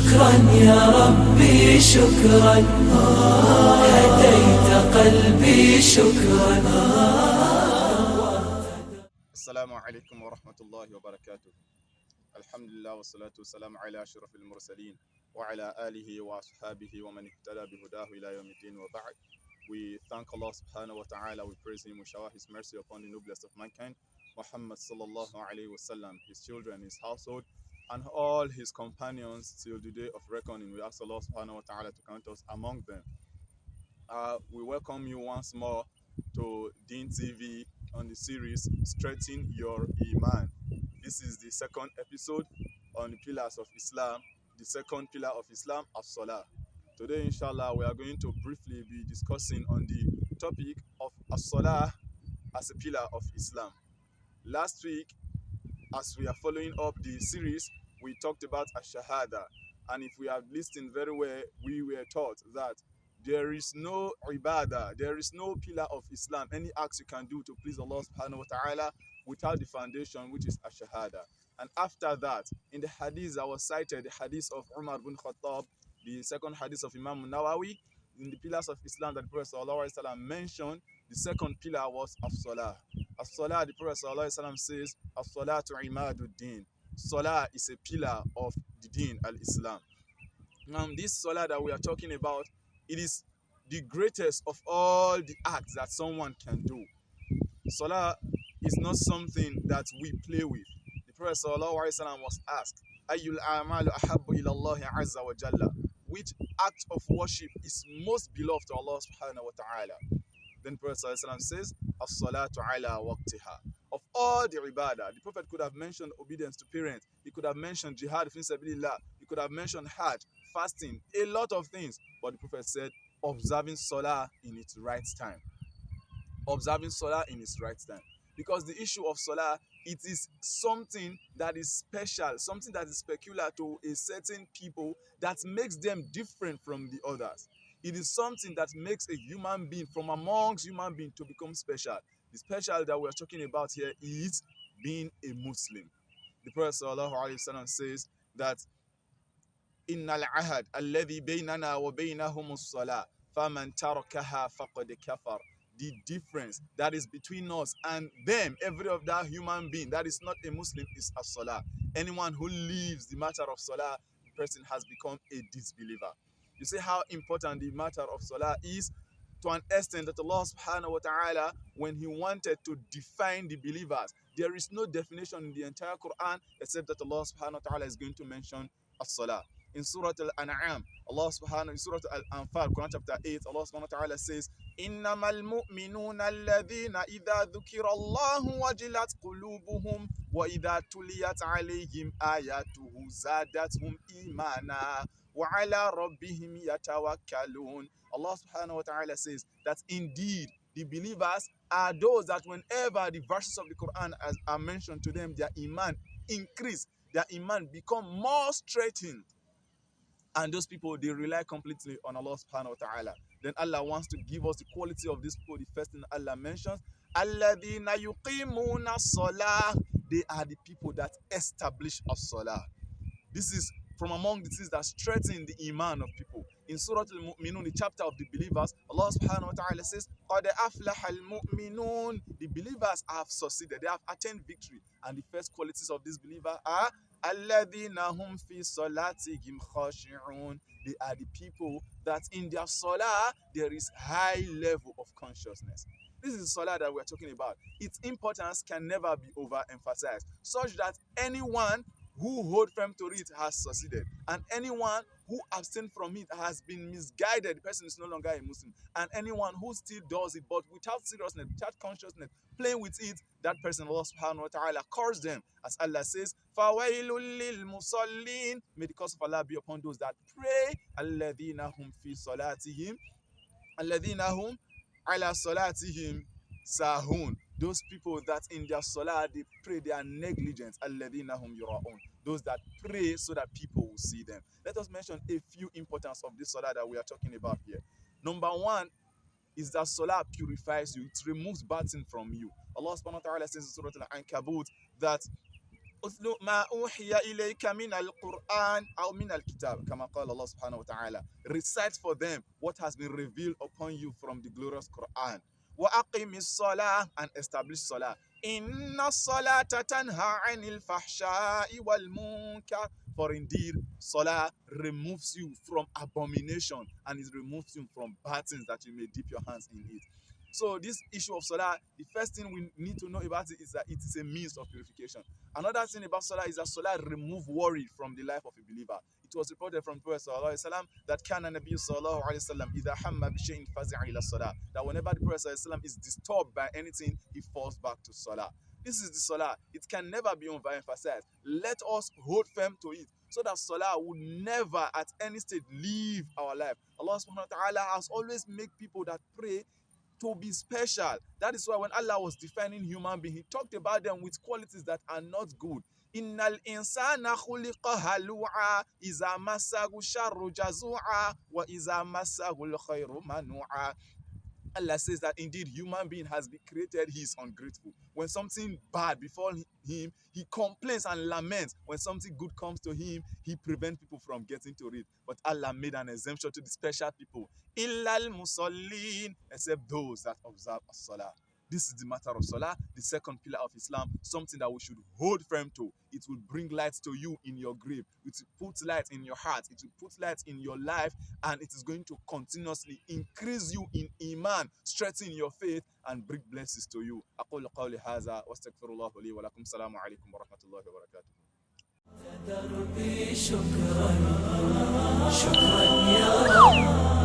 شكرا يا ربي شكرا هديت قلبي شكرا. السلام عليكم ورحمة الله وبركاته. الحمد لله والصلاة والسلام على أشرف المرسلين وعلى آله وأصحابه ومن اهتدى بهداه إلى يوم الدين وبعد. We thank Allah subhanahu wa ta'ala, we praise him, we shower his mercy upon the noblest of mankind, Muhammad sallallahu alayhi wa sallam, his children, his household, and all his companions till the day of reckoning. We ask Allah subhanahu wa ta'ala to count us among them. We welcome you once more to DEEN TV on the series Strengthen Your Iman. This is the second episode on the pillars of Islam, the second pillar of Islam, as-salah. Today, inshallah, we are going to briefly be discussing on the topic of as-salah as a pillar of Islam. Last week, as we are following up the series, we talked about ash-shahada. And if we have listened very well, we were taught that there is no ibadah, there is no pillar of Islam, any acts you can do to please Allah subhanahu wa ta'ala without the foundation, which is ash-shahada. And after that, in the hadith that was cited, the hadith of Umar bin Khattab, the second hadith of Imam Nawawi, in the pillars of Islam that the Prophet sallallahu alaihi wasallam mentioned, the second pillar was as-salah. As-salah, the Prophet sallallahu alaihi wasallam says, as-salatu imaduddin. Salah is a pillar of the deen, al-Islam. Now, this salah that we are talking about, it is the greatest of all the acts that someone can do. Salah is not something that we play with. The Prophet sallallahu alaihi wasallam was asked, Ayyul a'malu ahabbu ila Allah azza wa jalla, which act of worship is most beloved to Allah subhanahu wa ta'ala? Then the Prophet sallallahu alaihi wasallam says, as-salatu ala waqtiha. Of all the ibadah, the Prophet could have mentioned obedience to parents, he could have mentioned jihad fi sabilillah, he could have mentioned hajj, fasting, a lot of things, but the Prophet said observing salah in its right time. Observing salah in its right time. Because the issue of salah, it is something that is special, something that is peculiar to a certain people that makes them different from the others. It is something that makes a human being from amongst human beings to become special. The special that we are talking about here is being a Muslim. The Prophet sallallahu alaihi wasallam says that innal ahad alladhi baynana wa baynahum as-salah faman tarakaha faqad kafar. The difference that is between us and them, every of that human being that is not a Muslim, is as-salah. Anyone who leaves the matter of salah, the person has become a disbeliever. You see how important the matter of salah is, to an extent that Allah subhanahu wa ta'ala, when he wanted to define the believers, there is no definition in the entire Quran except that Allah subhanahu wa ta'ala is going to mention as-salah. In Surah Al-An'am, Allah subhanahu, in Surah Al-Anfal, Quran chapter 8, Allah subhanahu wa ta'ala says, إِنَّمَا الْمُؤْمِنُونَ الَّذِينَ إِذَا ذُكِرَ اللَّهُ وَجِلَتْ قُلُوبُهُمْ وَإِذَا تُلِيَتْ عَلَيْهِمْ آيَاتُهُ زَادَتْهُمْ إِيمَانًا وَعَلَى رَبِّهِمْ يَتَوَكَّلُونَ. Allah subhanahu wa ta'ala says that indeed the believers are those that whenever the verses of the Quran are mentioned to them, their iman increase, their iman become more straightened. And those people, they rely completely on Allah subhanahu wa ta'ala. Then Allah wants to give us the quality of these people. The first thing Allah mentions, alladhina yuqimuna as-salah. They are the people that establish as-salah. This is from among the things that strengthen the iman of people. In Surah Al-Mu'minun, the chapter of the believers, Allah subhanahu wa ta'ala says, قَدْ أَفْلَحَ الْمُؤْمِنُونَ. The believers have succeeded, they have attained victory. And the first qualities of this believer are الَّذِينَ هُمْ فِي صَلَاتِهِمْ خَاشِعُونَ. They are the people that in their salah, there is high level of consciousness. This is the salah that we're talking about. Its importance can never be overemphasized, such that anyone who hold firm to it has succeeded, and anyone who abstain from it has been misguided. The person is no longer a Muslim. And anyone who still does it but without seriousness, without consciousness, playing with it, that person, Allah subhanahu wa ta'ala, curse them, as Allah says, فَوَيْلٌ لِلْمُصَلِّينَ. May the curse of Allah be upon those that pray, الَّذِينَ هُمْ فِي صَلَاتِهِمْ الَّذِينَ هُمْ عَلَى صَلَاتِهِمْ sahun. Those people that in their salah they pray, they are negligent. Alladhina hum yura'un. Those that pray so that people will see them. Let us mention a few importance of this salah that we are talking about here. Number one is that salah purifies you. It removes bad thing from you. Allah subhanahu wa ta'ala says in Surah Al-Ankabut that أتل ما أوحي إليك من القرآن أو من الكتاب كما قال الله سبحانه وتعالى. Recite for them what has been revealed upon you from the glorious Quran. وأقم الصلاة, and establish salah. إن الصلاة تنهى عن الفحشاء والمنكر. For indeed, salah removes you from abomination and it removes you from bad things that you may dip your hands in it. So this issue of salah, the first thing we need to know about it is that it is a means of purification. Another thing about salah is that salah remove worry from the life of a believer. It was reported from Prophet sallallahu alaihi wasallam that kana Nabi sallallahu alaihi wasallam idha hamma bi shay'in fazi'a ila salah. That whenever the Prophet sallallahu alaihi wasallam is disturbed by anything, he falls back to salah. This is the salah. It can never be overemphasized. Let us hold firm to it so that salah will never at any stage leave our life. Allah subhanahu wa ta'ala has always made people that pray to be special. That is why when Allah was defining human being, he talked about them with qualities that are not good. Innal insana khuliqa halu'a iza massahu sharru jazu'a wa iza massahu al-khayru manu'a. Allah says that indeed human being has been created, he is ungrateful. When something bad befall him, he complains and laments. When something good comes to him, he prevents people from getting to it. But Allah made an exemption to the special people. Illal musallin, except those that observe as-salah. This is the matter of salah, the second pillar of Islam, something that we should hold firm to. It will bring light to you in your grave. It will put light in your heart. It will put light in your life, and it is going to continuously increase you in iman, strengthen your faith, and bring blessings to you. أقول قولي هذا واستغفر الله لي ولكم. السلام عليكم ورحمة الله وبركاته. دربي شكرا شكرا يا رب.